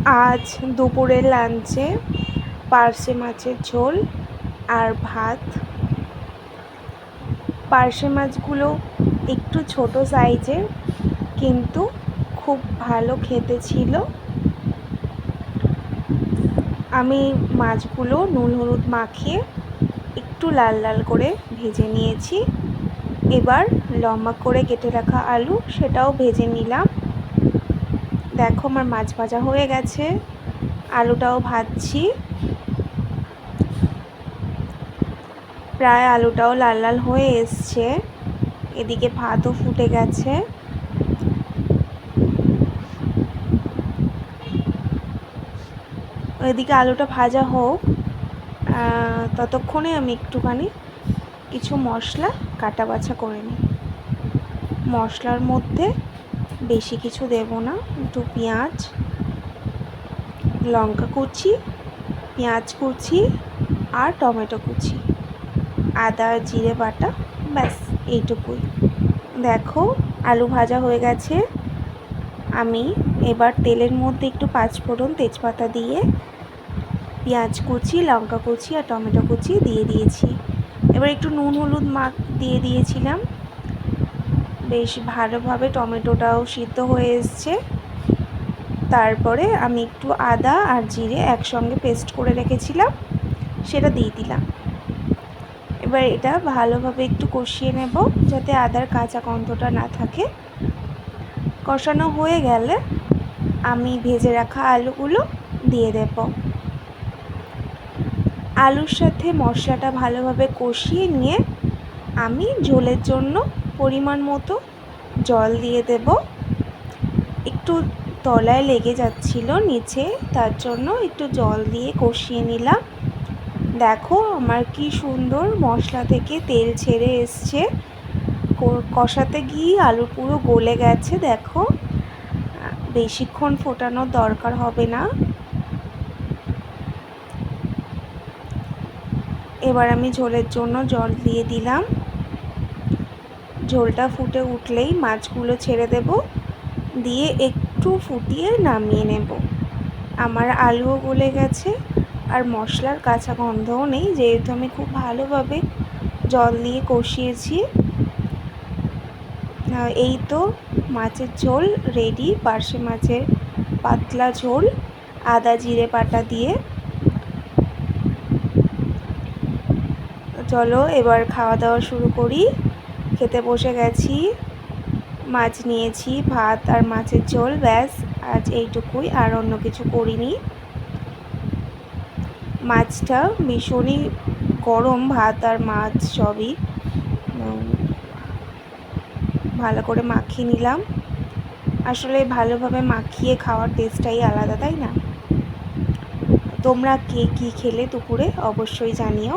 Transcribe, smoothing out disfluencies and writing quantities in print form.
আজ দুপুরের লাঞ্চে পার্শে মাছের ঝোল আর ভাত। পার্শে মাছগুলো একটু ছোট সাইজের, কিন্তু খুব ভালো খেতে ছিল। আমি মাছগুলো নুন হলুদ মাখিয়ে একটু লাল লাল করে ভেজে নিয়েছি। এবার লম্বা করে কেটে রাখা আলু, সেটাও ভেজে নিলাম। দেখো আমার মাছ ভাজা হয়ে গেছে, আলুটাও ভাজছি। প্রায় আলুটাও লাল লাল হয়ে এসছে। এদিকে ভাতও ফুটে গেছে। এদিকে আলুটা ভাজা হোক, ততক্ষণে আমি একটুখানি কিছু মশলা কাটা বাছা করে নিই। মশলার মধ্যে বেশি কিছু দেব না, একটু পেঁয়াজ, লঙ্কা কুচি, পেঁয়াজ কুচি আর টমেটো কুচি, আদা জিরে বাটা, ব্যাস এইটুকুই। দেখো আলু ভাজা হয়ে গেছে। আমি এবার তেলের মধ্যে একটু পাঁচফোড়ন তেজপাতা দিয়ে পেঁয়াজ কুচি, লঙ্কা কুচি আর টমেটো কুচি দিয়ে দিয়েছি। এবার একটু নুন হলুদ মাখ দিয়ে দিয়েছিলাম। বেশ ভালোভাবে টমেটোটাও সিদ্ধ হয়ে এসছে। তারপরে আমি একটু আদা আর জিরে একসঙ্গে পেস্ট করে রেখেছিলাম, সেটা দিয়ে দিলাম। এবার এটা ভালোভাবে একটু কষিয়ে নেব, যাতে আদার কাঁচা গন্ধটা না থাকে। কষানো হয়ে গেলে আমি ভেজে রাখা আলুগুলো দিয়ে দেব। আলুর সাথে মশলাটা ভালোভাবে কষিয়ে নিয়ে আমি ঝোলের জন্য পরিমাণ মতো জল দিয়ে দেব। একটু তলায় লেগে যাচ্ছিল নিচে, তার জন্য একটু জল দিয়ে কষিয়ে নিলাম। দেখো আমার কি সুন্দর মশলা থেকে তেল ছেড়ে এসছে। কষাতে গিয়ে আলু পুরো গলে গেছে। দেখো বেশিক্ষণ ফোটানোর দরকার হবে না। এবার আমি ঝোলের জন্য জল দিয়ে দিলাম। ঝোলটা ফুটে উঠলেই মাছগুলো ছেড়ে দেব, দিয়ে একটু ফুটিয়ে নামিয়ে নেব। আমার আলুও গলে গেছে আর মশলার কাঁচা গন্ধও নেই, যেহেতু আমি খুব ভালোভাবে জল দিয়ে কষিয়েছি। এই তো মাছের ঝোল রেডি, পার্শে মাছের পাতলা ঝোল আদা জিরে বাটা দিয়ে। চলো এবার খাওয়া দাওয়া শুরু করি। খেতে বসে গেছি। মাছ নিয়েছি, ভাত আর মাছের ঝোল, ব্যাস আজ এইটুকুই, আর অন্য কিছু করিনি। মাছটা ভীষণই গরম, ভাত আর মাছ সবই ভালো করে মাখিয়ে নিলাম। আসলে ভালোভাবে মাখিয়ে খাওয়ার টেস্টটাই আলাদা, তাই না? তোমরা কে কী খেলে দুপুরে অবশ্যই জানিও।